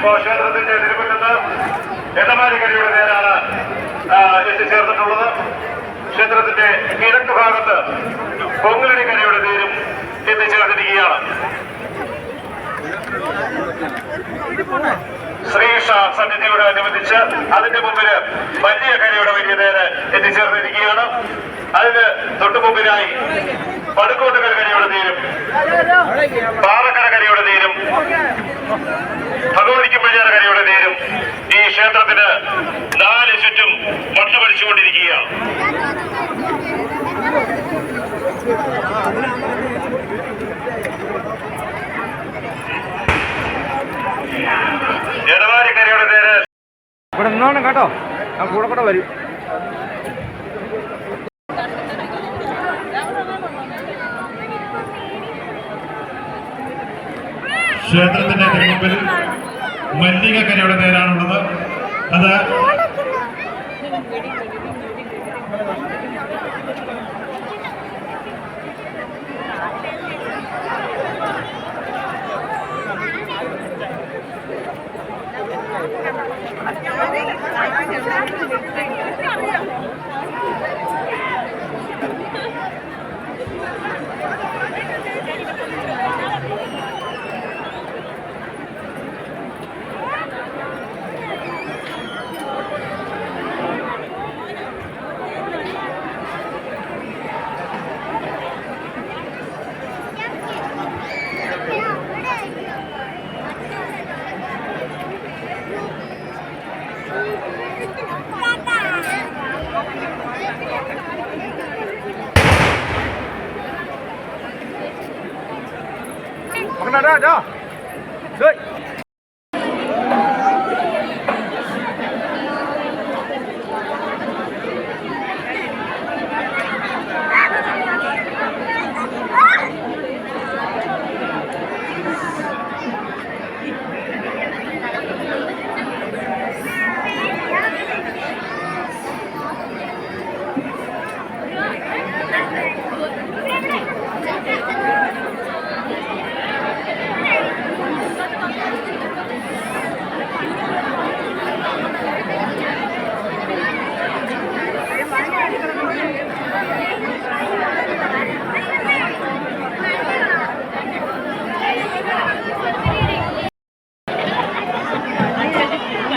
ഇപ്പോൾ ക്ഷേത്രത്തിന്റെ തിരുമുറ്റത്ത് എടമാലിക്കരയുടെ നേരാണ് എത്തിച്ചേർന്നിട്ടുള്ളത്. ക്ഷേത്രത്തിന്റെ കിഴക്ക് ഭാഗത്ത് പൊങ്ങലടിക്കരയുടെ തേരും എത്തിച്ചേർന്നിരിക്കുകയാണ്. ശ്രീഷ സന്നിധിയോട് അനുബന്ധിച്ച് അതിന്റെ മുമ്പില് വലിയ കരയുടെ വലിയ തേര് എത്തിച്ചേർന്നിരിക്കുകയാണ്. അതിന് തൊട്ടുമുമ്പിലായി പടുക്കോട്ടുകര കരയുടെ തേരും പാറക്കര കരയുടെ തേരും ഭഗവതിക്കുമ്പഴാറ കരയുടെ തേരും ഈ ക്ഷേത്രത്തിന് 4 ചുറ്റും വട്ടമടിച്ചുകൊണ്ടിരിക്കുകയാണ്. എടമാലിക്കരയുടെ തേര് ഇവിടെ നിന്നോണം കേട്ടോ, ഞാൻ കൂടെ വരും. ക്ഷേത്രത്തിന്റെ തിരുമുമ്പിൽ മല്ലികക്കരയുടെ തേരാണുള്ളത്. അത് 자, 네.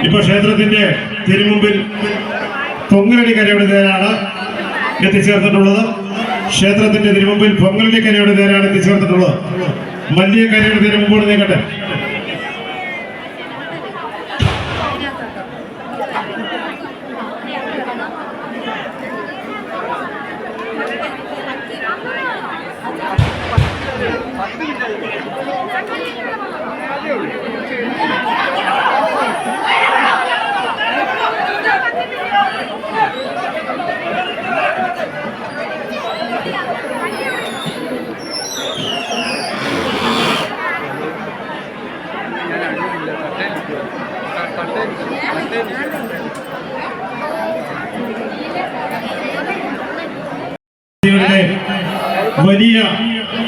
ഇപ്പോൾ ക്ഷേത്രത്തിന്റെ തിരുമുമ്പിൽ പൊങ്ങലടിക്കരയുടെ തേരാണ് എത്തിച്ചേർന്നിട്ടുള്ളത്. ക്ഷേത്രത്തിന്റെ തിരുമുമ്പിൽ പൊങ്ങലടിക്കരയുടെ തേരാണ് എത്തിച്ചേർന്നിട്ടുള്ളത്. മല്ലികക്കരയുടെ തേര് മുമ്പോട്ട് നീക്കട്ടെ. വലിയ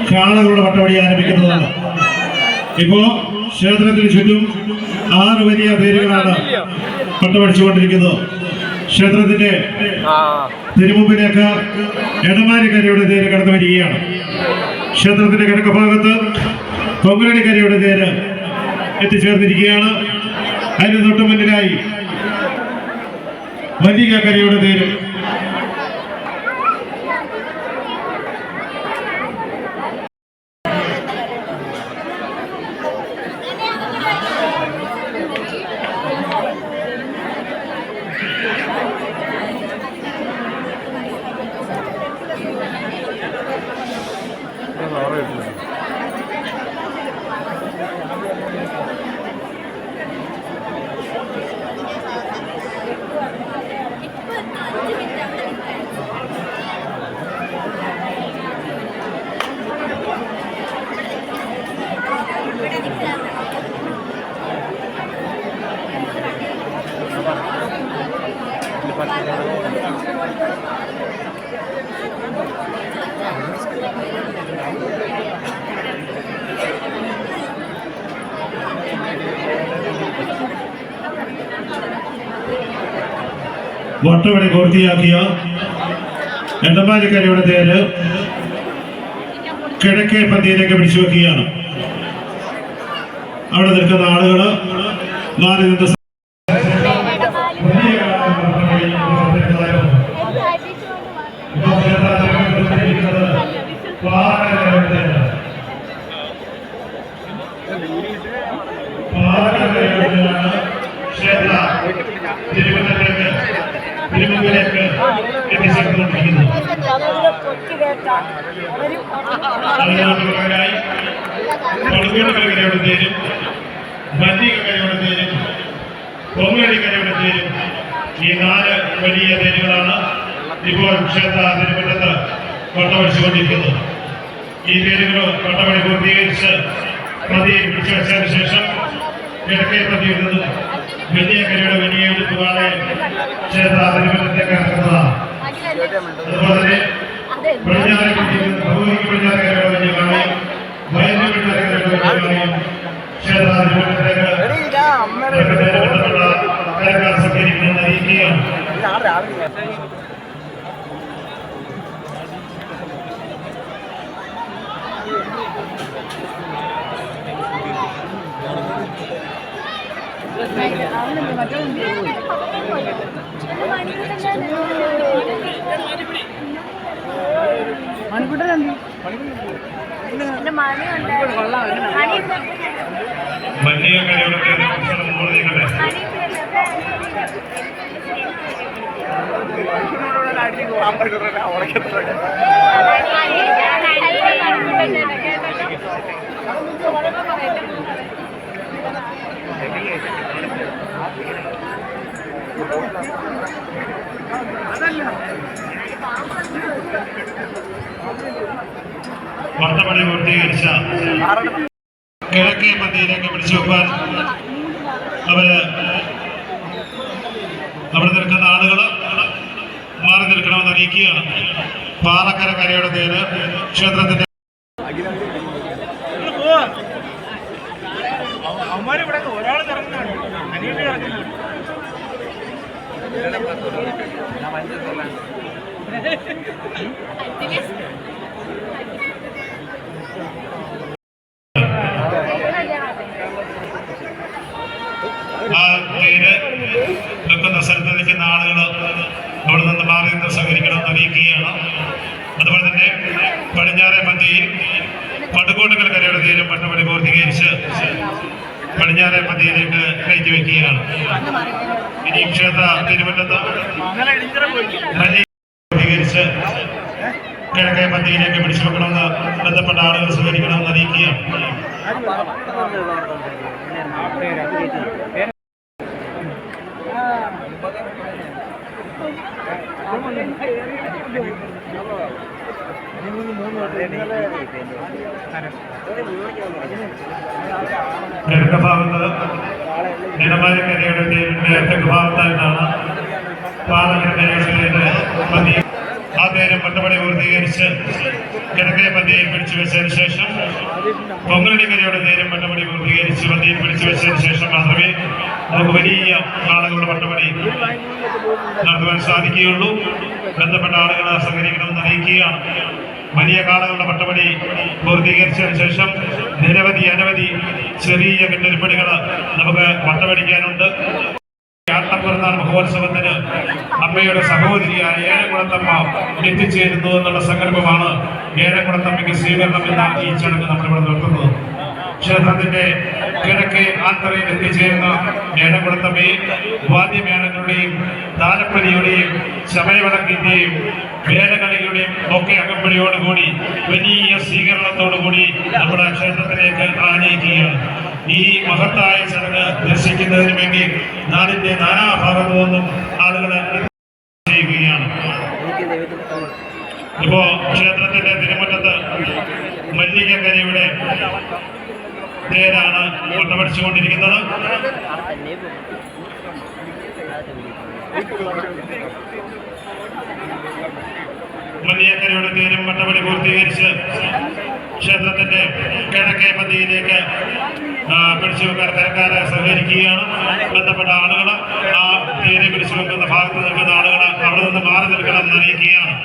കാളകളുടെ വട്ടവടി ആരംഭിക്കുന്നതാണ്. ഇപ്പോ ക്ഷേത്രത്തിന് ചുറ്റും 6 വലിയ തേരുകളാണ് വട്ടമടിച്ചുകൊണ്ടിരിക്കുന്നത്. ക്ഷേത്രത്തിന്റെ തിരുമുമ്പിലേക്ക് എടമാലിക്കരയുടെ തേര് കടന്നു വരികയാണ്. ക്ഷേത്രത്തിന്റെ കിഴക്ക് ഭാഗത്ത് പൊങ്ങലടിക്കരയുടെ തേര് എത്തിച്ചേർന്നിരിക്കുകയാണ്. അതിന് തൊട്ട് മുന്നിലായി മല്ലികക്കരയുടെ തേര്. വട്ടവടി പൂർത്തിയാക്കിയ എണ്ടമാലിക്കരയുടെ തേര് കിഴക്കേ പന്തിയിലേക്ക് പിടിച്ചു വെക്കുകയാണ്. അവിടെ നിൽക്കുന്ന ആളുകൾ മാറി നിന്ന് തിരുമുമ്പിലേക്ക് എത്തിച്ചേർന്നുകൊണ്ടിരിക്കുന്നു. പടുകൂടക്കരയുടെ തേരും മല്ലികക്കരയുടെ തേരും കൊങ്ങടിക്കരയുടെ തേരും ഈ 4 വലിയ തേരുകളാണ് ഇപ്പോൾ ക്ഷേത്ര തിരുമുറ്റത്ത് വട്ടമടിച്ചുകൊണ്ടിരിക്കുന്നത്. ഈ തേരുകൾ വട്ടമടി പൂർത്തീകരിച്ച് പ്രതിയെ പിടിച്ചു വെച്ചതിന് ശേഷം കിഴക്കേ പ്രതിയിൽ നിന്നും വലിയ കരയുടെ വലിയ എടുത്തുപാടെ ക്ഷേത്ര തിരുമുറ്റത്തേക്ക് ഇറക്കുന്നതാണ്. അതുപോലെ തന്നെ പടിഞ്ഞാറേക്കരയുടെ വലിയ കാളയും വയനാട്ടിക്കരയുടെ വലിയ കാളയും ക്ഷേത്ര തിരുമുറ്റത്തേക്ക് കരക്കാർ സ്വീകരിക്കണമെന്ന് അറിയിക്കുകയാണ്. വട്ടപ്പടി പൂർത്തീകരിച്ച കിഴക്കേ പന്തിയിലേക്ക് പിടിച്ചു വെക്കാൻ അവിടെ നിൽക്കുന്ന ആളുകൾ മാറി നിൽക്കണമെന്ന് അറിയിക്കുകയാണ്. പാലക്കര കരയുടെ തേര് ക്ഷേത്രത്തിന്റെ ആ തേര് വെക്കുന്ന സ്ഥലത്ത് നിൽക്കുന്ന ആളുകൾ അവിടെ നിന്ന് മാറി നിന്ന് സഹകരിക്കണമെന്ന് അറിയിക്കുകയാണ്. അതുപോലെ തന്നെ പടിഞ്ഞാറേ പന്തിയിൽ പടുകോട്ടുകൽ കരയുടെ തീരം വട്ടപ്പടി പൂർത്തീകരിച്ച് പടിഞ്ഞാറേ പന്തിയിലേക്ക് കയറ്റി വയ്ക്കുകയാണ്. ഇനി ക്ഷേത്ര തിരുവല്ലത്ത് പൂർത്തീകരിച്ച് കിഴക്കേ പന്തിയിലേക്ക് പിടിച്ചു വെക്കണമെന്ന് ബന്ധപ്പെട്ട ആളുകൾ സഹകരിക്കണമെന്ന് അറിയിക്കുകയാണ്. കിഴക്ക് ഭാഗത്ത് ഇടമാലിക്കരയുടെ തെക്ക് ഭാഗത്തായിട്ടാണ് പാലക്കരയുടെ പന്തി. ആ നേരം വട്ടപ്പടി പൂർത്തീകരിച്ച് കിഴക്കേ പന്തിയിൽ പിടിച്ചു വെച്ചതിന് ശേഷം പൊങ്ങലടിക്കരയുടെ നേരം വട്ടപ്പടി പൂർത്തീകരിച്ച് പന്തിയിൽ പിടിച്ചു വെച്ചതിന് ശേഷം മാത്രമേ നമുക്ക് വലിയ ആളുകളുടെ വട്ടപ്പടി നടത്തുവാൻ സാധിക്കുകയുള്ളൂ. ബന്ധപ്പെട്ട ആളുകൾ സഹകരിക്കണമെന്ന് അറിയിക്കുകയാണ്. വലിയ കാളകളുടെ വട്ടപ്പടി പൂർത്തീകരിച്ചതിന് ശേഷം അനവധി ചെറിയ കെട്ടരിപ്പടികൾ നമുക്ക് വട്ടമടിക്കാനുണ്ട്. ആട്ടപ്പിറന്നാൾ മഹോത്സവത്തിന് അമ്മയുടെ സഹോദരിയായ ഏഴംകുളത്തമ്മ എത്തിച്ചേരുന്നു എന്നുള്ള സങ്കല്പമാണ് ഏഴംകുളത്തമ്മയ്ക്ക് സ്വീകരണം എന്ന ഈ ചടങ്ങ് നമ്മളിവിടെ നിർത്തുന്നത്. ക്ഷേത്രത്തിന്റെ കിഴക്കേ ആന്തറയിൽ എത്തിച്ചേരുന്ന ഏഴംകുളത്തമ്മയെ വാദ്യമേളങ്ങളുടെയും താലപ്പൊലിയുടെയും ശമയവിളക്കിന്റെയും വേലകളിയുടെയും ഒക്കെ അകമ്പടിയോടുകൂടി വലിയ സ്വീകരണത്തോടുകൂടി നമ്മുടെ ക്ഷേത്രത്തിലേക്ക് ആനയിക്കുകയാണ്. ഈ മഹത്തായ ചടങ്ങ് ദർശിക്കുന്നതിന് വേണ്ടി നാടിന്റെ നാനാഭാഗത്തു നിന്നും ആളുകൾ ചെയ്യുകയാണ്. ഇപ്പോ ക്ഷേത്രത്തിന്റെ തിരുമുറ്റത്ത് മല്ലികക്കരയുടെ തേരാണ് വട്ടമടിച്ചുകൊണ്ടിരിക്കുന്നത്. മല്ലികക്കരയുടെ തേരും വട്ടപ്പടി പൂർത്തീകരിച്ച് ക്ഷേത്രത്തിന്റെ കിഴക്കേ പന്തിയിലേക്ക് പിടിച്ചു വെക്കാൻ തരക്കാരെ സഹകരിക്കുകയാണ്. ബന്ധപ്പെട്ട ആളുകൾ ആ തേരെ പിടിച്ചു വെക്കുന്ന ഭാഗത്ത് നിൽക്കുന്ന ആളുകൾ അവിടെ നിന്ന് മാറി നിൽക്കണമെന്ന് അറിയിക്കുകയാണ്.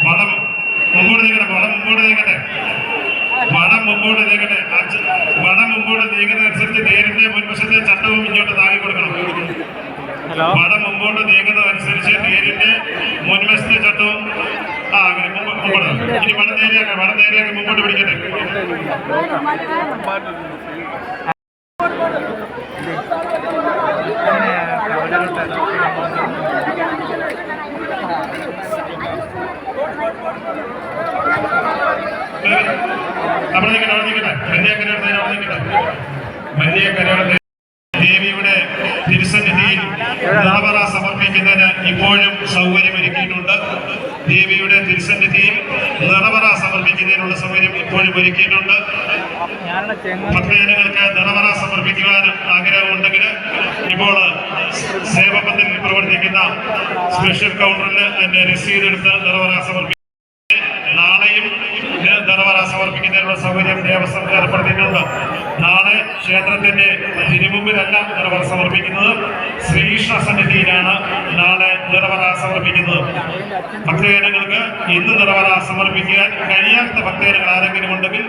വടം മുമ്പോട്ട് നീങ്ങട്ടെ, വടം മുമ്പോട്ട് നീങ്ങട്ടെ, വടം മുമ്പോട്ട് നീങ്ങട്ടെ. വടം മുമ്പോട്ട് നീങ്ങുന്നതനുസരിച്ച് തേരിന്റെ മുൻവശത്തെ ചട്ടവും ഇങ്ങോട്ട് താങ്ങി കൊടുക്കണം. വടം മുമ്പോട്ട് നീങ്ങുന്നതനുസരിച്ച് തേരിന്റെ മുൻവശത്തെ ചട്ടവും അങ്ങനെ മുമ്പോട്ട്. ഇനി വടം നേരെയാക്കി മുമ്പോട്ട് പിടിക്കട്ടെ. അവിടെ നിൽക്കട്ടെ, മല്ലിയക്കരയുടെ ദേവിയുടെ തിരുസന്നിധിയിൽ നിറവറ സമർപ്പിക്കുന്നതിന് ഇപ്പോഴും സൗകര്യമൊരുക്കിയിട്ടുണ്ട്. ദേവിയുടെ തിരുസന്നിധിയിൽ നിറവറ സമർപ്പിക്കുന്നതിനുള്ള സൗകര്യം ഇപ്പോഴും ഒരുക്കിയിട്ടുണ്ട്. ഭക്തജനങ്ങൾക്ക് നിറവറ സമർപ്പിക്കുവാൻ ആഗ്രഹമുണ്ടെങ്കിൽ ഇപ്പോൾ സേവപന്തലിൽ പ്രവർത്തിക്കുന്ന സ്പെഷ്യൽ കൗണ്ടറിൽ അതിന്റെ രസീത് എടുത്ത് നിറവറ സമർപ്പിക്കും. നാളെയും നിറവറ സമർപ്പിക്കുന്നതിനുള്ള സൗകര്യം ദേവസ്വം ഏർപ്പെടുത്തിയിട്ടുണ്ട്. നാളെ ക്ഷേത്രത്തിന്റെ തിരുമുമ്പിലല്ല നിറവറ സമർപ്പിക്കുന്നത്, ശ്രീകൃഷ്ണ സന്നിധിയിലാണ് നാളെ നിറവറ സമർപ്പിക്കുന്നത്. ഭക്തജനങ്ങൾക്ക് ഇന്ന് നിറവറ സമർപ്പിക്കാൻ കഴിയാത്ത ഭക്തജനങ്ങൾ ആരെങ്കിലും ഉണ്ടെങ്കിൽ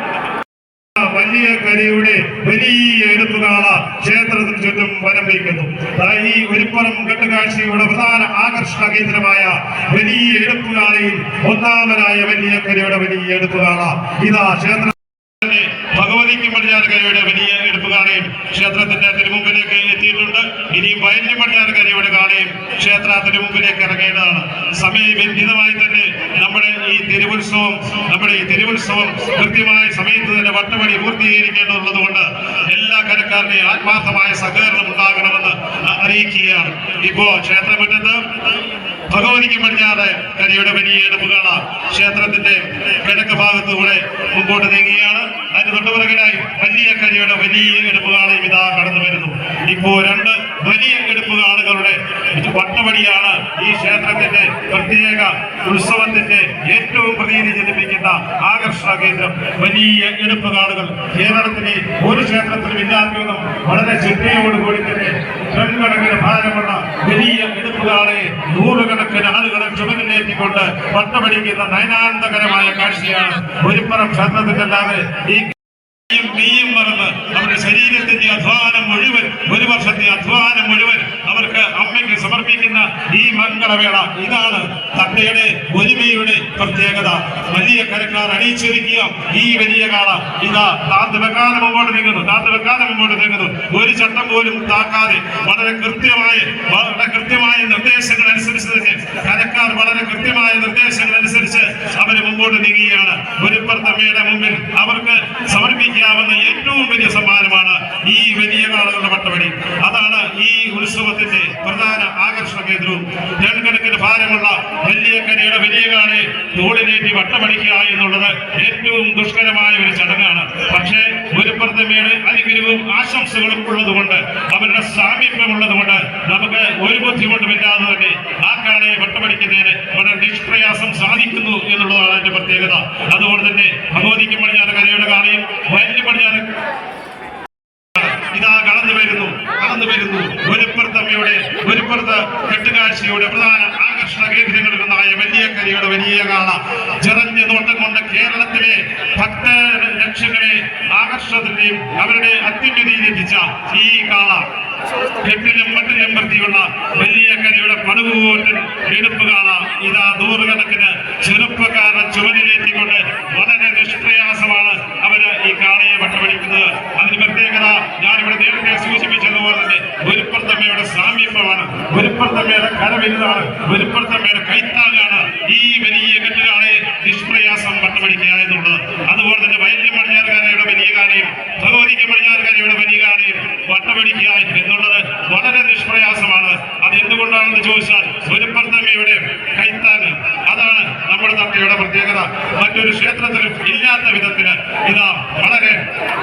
മല്ലിയക്കരയുടെ വലിയ എടുപ്പുകാള ക്ഷേത്രത്തിന് ചുറ്റും വരം വയ്ക്കുന്നു. ഈ ഒരിപ്പുറം കെട്ടുകാഴ്ചയുടെ പ്രധാന ആകർഷണ കേന്ദ്രമായ വലിയ എടുപ്പുകാളയിൽ ഒന്നാമനായ മല്ലിയക്കരയുടെ വലിയ എടുപ്പുകാള ഇതാ ക്ഷേത്ര ഭഗവതിക്ക് പടിഞ്ഞാറുകരയുടെ വലിയ എടുപ്പുകാളയും ക്ഷേത്രത്തിന്റെ തിരുമുമ്പിലേക്ക് എത്തിയിട്ടുണ്ട്. ഇനി വയലിന് പടിഞ്ഞാറുകരയുടെ കാളയും ക്ഷേത്രത്തിന് മുമ്പിലേക്ക് ഇറങ്ങേണ്ടതാണ്. സമയബന്ധിതമായി തന്നെ നമ്മുടെ ഈ തിരുവുത്സവം കൃത്യമായ സമയത്ത് തന്നെ വട്ടവടി പൂർത്തീകരിക്കേണ്ടതുള്ളത് കൊണ്ട് എല്ലാ കരക്കാരുടെയും ആത്മാർത്ഥമായ സഹകരണം ഉണ്ടാകണമെന്ന് അറിയിക്കുകയാണ്. ഇപ്പോ ക്ഷേത്രമുറ്റത്ത് ഭഗവതിക്ക് പടിഞ്ഞാറ് കരയുടെ വലിയ എടുപ്പുകാള ക്ഷേത്രത്തിന്റെ കിഴക്ക് ഭാഗത്തുകൂടെ മുമ്പോട്ട് നീങ്ങുകയാണ്. അതിന് തൊട്ടുപിറകിലായി മല്ലിയക്കരയുടെ വലിയ എടുപ്പുകാളയും ഇതാ കടന്നു വരുന്നു. ഇപ്പോ രണ്ട് വലിയ എടുപ്പുകാളുകളുടെ വട്ടവടിയാണ് ഈ ക്ഷേത്രത്തിന്റെ പ്രത്യേക ഉത്സവത്തിന്റെ ഏറ്റവും പ്രതീതി ജനിപ്പിക്കുന്ന ആകർഷണ കേന്ദ്രം. വലിയ എടുപ്പുകാളുകൾ കേരളത്തിലെ ഒരു ക്ഷേത്രത്തിലും ഇല്ലാത്തതും വളരെ ചിട്ടയോടുകൂടി തന്നെ ടൺകണക്കിന് ഭാരമുള്ള വലിയ എടുപ്പുകാളെ നൂറുകണക്കിന് ആളുകളെ ചുമലിലേറ്റിക്കൊണ്ട് വട്ടമടിക്കുന്ന നയനാന്തകരമായ കാഴ്ചയാണ് ഒരിപ്പുറം ക്ഷേത്രത്തിലല്ലാതെ ഈ നെയ്യും മറന്ന് അവരുടെ ശരീരത്തിന്റെ അധ്വാനം മുഴുവൻ, ഒരു വർഷത്തെ അധ്വാനം മുഴുവൻ അവർക്ക് അമ്മയ്ക്ക് സമർപ്പിക്കുന്ന ഈ മംഗളവേള ഇതാണ് തട്ടയുടെ ഒരുമയുടെ പ്രത്യേകത. വലിയ കരക്കാർ അണിയിച്ചൊരുക്കിയ ഈ വലിയ കാള ഇതാ താത്ത് വെക്കാതെ മുമ്പോട്ട് നീങ്ങുന്നു. ഒരു ചട്ടം പോലും താക്കാതെ വളരെ കൃത്യമായ നിർദ്ദേശങ്ങൾ അനുസരിച്ച് തന്നെ കരക്കാർ വളരെ കൃത്യമായ നിർദ്ദേശങ്ങൾ അനുസരിച്ച് അവര് മുമ്പോട്ട് നീങ്ങുകയാണ്. ഒരുപ്പുറത്തമ്മയുടെ മുമ്പിൽ അവർക്ക് സമർപ്പിക്കാവുന്ന ഏറ്റവും വലിയ സമ്മാനമാണ് ഈ വലിയ കാളകളുടെ വട്ടവടി. അതാണ് ഈ ഉത്സവത്തിന്റെ പ്രധാന ആകർഷണ കേന്ദ്രവും. ടൺകണക്കിന് ഭാരമുള്ള മല്ലിയക്കരയുടെ വലിയ കാളയെ തോളിലേറ്റി വട്ടമടിക്കുക എന്നുള്ളത് ഏറ്റവും ദുഷ്കരമായ ഒരു ചടങ്ങാണ്. പക്ഷേ ഒരുപ്പുറത്തമ്മയുടെ അനുഗ്രഹവും ആശംസകളും ഉള്ളതുകൊണ്ട്, അവരുടെ സാമീപ്യമുള്ളതുകൊണ്ട് നമുക്ക് ഒരു ബുദ്ധിമുട്ടുമില്ലാതെ തന്നെ ആ കാളയെ വട്ടമടിക്കുന്നതിന് വളരെ നിഷ്പ്രയാസം സാധിക്കുന്നു എന്നുള്ളതാണ് അതിന്റെ പ്രത്യേകത. അതുകൊണ്ട് തന്നെ ഭഗവതിക്ക് പടിഞ്ഞാറ് കരയുടെ കാളയും വയലിന് പടിഞ്ഞാറ് ഇതാ കടന്നു വരുന്നു. ഒരുപ്പുറത്ത് കെട്ടുകാഴ്ചയുടെ പ്രധാന ആകർഷണ കേന്ദ്രങ്ങളിലൊന്നായ മല്ലിയക്കരയുടെ വലിയ കാള ചെറഞ്ഞ നോട്ടം കൊണ്ട് കേരളത്തിലെ ഭക്തരക്ഷകളെ ആകർഷണത്തിന്റെയും അവരുടെ അത്യുന്നതിയിലെത്തിച്ച ഈ കാള കെട്ടിലും മട്ടിലും വൃത്തിയുള്ള മല്ലിയക്കരയുടെ പടുകൂറ്റൻ എടുപ്പുകാള ഇതാ നൂറുകണക്കിന് ചെറുപ്പക്കാരെ ചുമലിലേറ്റിക്കൊണ്ട് വളരെ നിഷ്പ്രയാസമാണ് അവര് ഈ കാളയെ വട്ടമടിക്കുന്നത്. അതിന് പ്രത്യേകത ഞാനിവിടെ നേരത്തെ സൂചിപ്പിച്ചതുപോലെ തന്നെ ഒരുപ്പുറത്തമ്മയുടെ സാമീപ്യമാണ്, ഒരുപ്പുറത്തമ്മയുടെ കരവിരുതാണ്, ഒരുപ്പുറത്തമ്മയുടെ കൈത്താങ്ങാണ് ഈ വലിയ കെട്ടുകാളെ നിഷ്പ്രയാസം വട്ടമടിക്കുക എന്നുള്ളത്. അതുപോലെ തന്നെ വയലിന് പടിഞ്ഞാറുകാരയുടെ വലിയ കാലയും ഭഗവതിക്ക് പടിഞ്ഞാറുകാരയുടെ വലിയ കാലയും വട്ടമടിക്കുക എന്നുള്ളത് വളരെ നിഷ്പ്രയാസമാണ്. അത് എന്തുകൊണ്ടാണെന്ന് ചോദിച്ചാൽ ഒരുപ്പുറത്തമ്മയുടെ കൈത്താങ്ങ് അതാണ് നമ്മുടെ തട്ടയുടെ പ്രത്യേകത. മറ്റൊരു ക്ഷേത്രത്തിലും ഇല്ലാത്ത വിധത്തിന് ഇതാ വളരെ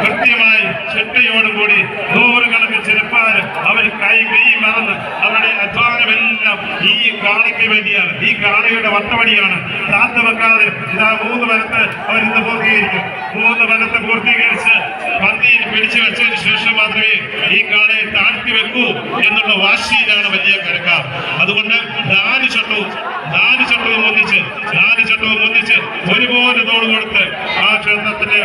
കൃത്യമായി ചിട്ടയോടുകൂടി നൂറുകണക്കിന് ചെറുപ്പാര് അവർ കൈ മറന്ന് അവരുടെ അധ്വാനമെല്ലാം ഈ കാളയ്ക്ക് വേണ്ടിയാണ്. ഈ കാളയുടെ വട്ടവടിയാണ്. താത്ത വെക്കാതെ ഇതാ 3 വലത്ത് അവരിന്ന് പൂർത്തീകരിക്കും. 3 വലത്ത് പൂർത്തീകരിച്ച് പന്തിയിൽ പിടിച്ചു വെച്ചതിന് ശേഷം മാത്രമേ ഈ കാളയെ താഴ്ത്തി വെക്കൂ എന്നുള്ള വാശിയിലാണ് വലിയ കരക്കാർ. അതുകൊണ്ട് 4 ചട്ടവും ഒന്നിച്ച് ഒരുപോലെ തോട് കൊടുത്ത് ആ ക്ഷേത്രത്തിന്റെ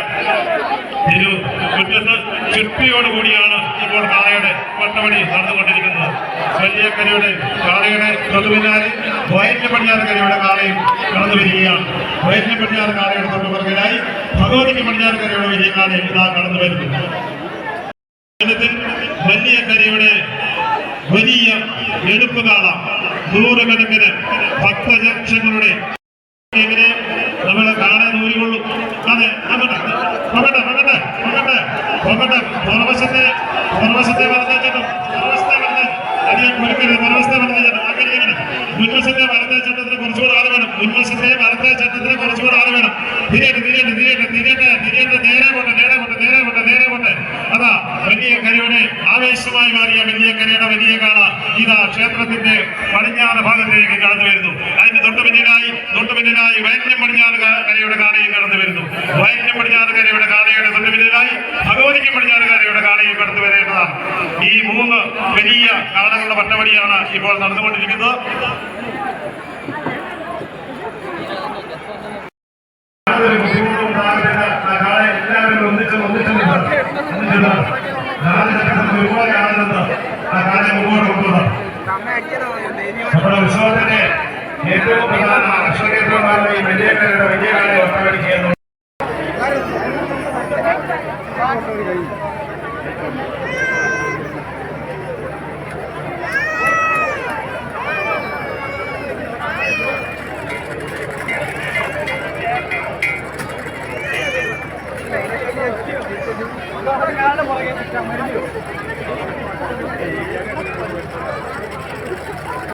മുറ്റത്ത് ചുറ്റിയോടുകൂടിയാണ് ഇപ്പോൾ കാളയുടെ വട്ടവടി നടന്നുകൊണ്ടിരിക്കുന്നത്. വലിയക്കരയുടെ കാളയുടെ തൊട്ടുപിന്നാലെ വയറ്റിലെ പടിഞ്ഞാറ് കരയുടെ കാളയും കടന്നു വരികയാണ്. വയറ്റിലെ പടിഞ്ഞാറ് കാളയുടെ തൊട്ടുപുറകിലായി ഭഗവതിക്ക് പടിഞ്ഞാറ് കരയുടെ വലിയ കാളയും ഇതാ കടന്നു വരുന്നു. വലിയക്കരയുടെ വലിയ എടുപ്പ് കാള നൂറുകണക്കിന് ഭക്തജനങ്ങളുടെ എങ്ങനെ നമ്മളെ കാണാൻ നൂലുകൊള്ളു. അതെ പുറവശത്തെ വലത്തേച്ചട്ടം അധികം കുരുക്കരുത്. പുറവശത്തെ വലത്തേച്ചട്ടം അങ്ങനെ മുൻവശത്തെ വലത്തെ ചട്ടത്തിന് കുറച്ചുകൂടെ ആള് വേണം. തിരിയട്ടെ നേരെ കൊണ്ട് അതാ വലിയ കരയുടെ ആവേശമായി മാറിയ വലിയ കരയുടെ വലിയ കാള ഇതാ ക്ഷേത്രത്തിന്റെ പടിഞ്ഞാറ് ഭാഗത്തേക്ക് കടന്നു വരുന്നു. അതിന്റെ തൊട്ടുപിന്നിലായി വയറ്റിലെ പടിഞ്ഞാറ് കരയുടെ കാളയും കടന്നു വരുന്നു. വയറ്റിലെ പടിഞ്ഞാറ് കരയുടെ കാളയുടെ തൊട്ടുപിന്നിലായി ഭഗവതിക്ക് പടിഞ്ഞാറ് കരയുടെ കാളയും കടന്നു വരേണ്ടതാണ്. ഈ 3 വലിയ കാളകളുടെ വട്ടവടിയാണ് ഇപ്പോൾ നടന്നുകൊണ്ടിരിക്കുന്നത്. എല്ലാവരും ഒന്നിച്ച് ഒരുപോലെ ആണെന്ന് ആ കാര്യം മുമ്പോട്ട് കൊണ്ടുവന്നത് നമ്മുടെ ഉത്സവത്തിന്റെ ഏറ്റവും പ്രധാന ആകർഷകേന്ദ്രമാണ് ഈ വലിയ കാലയെ വട്ടവടിക്കുക. പുറകെ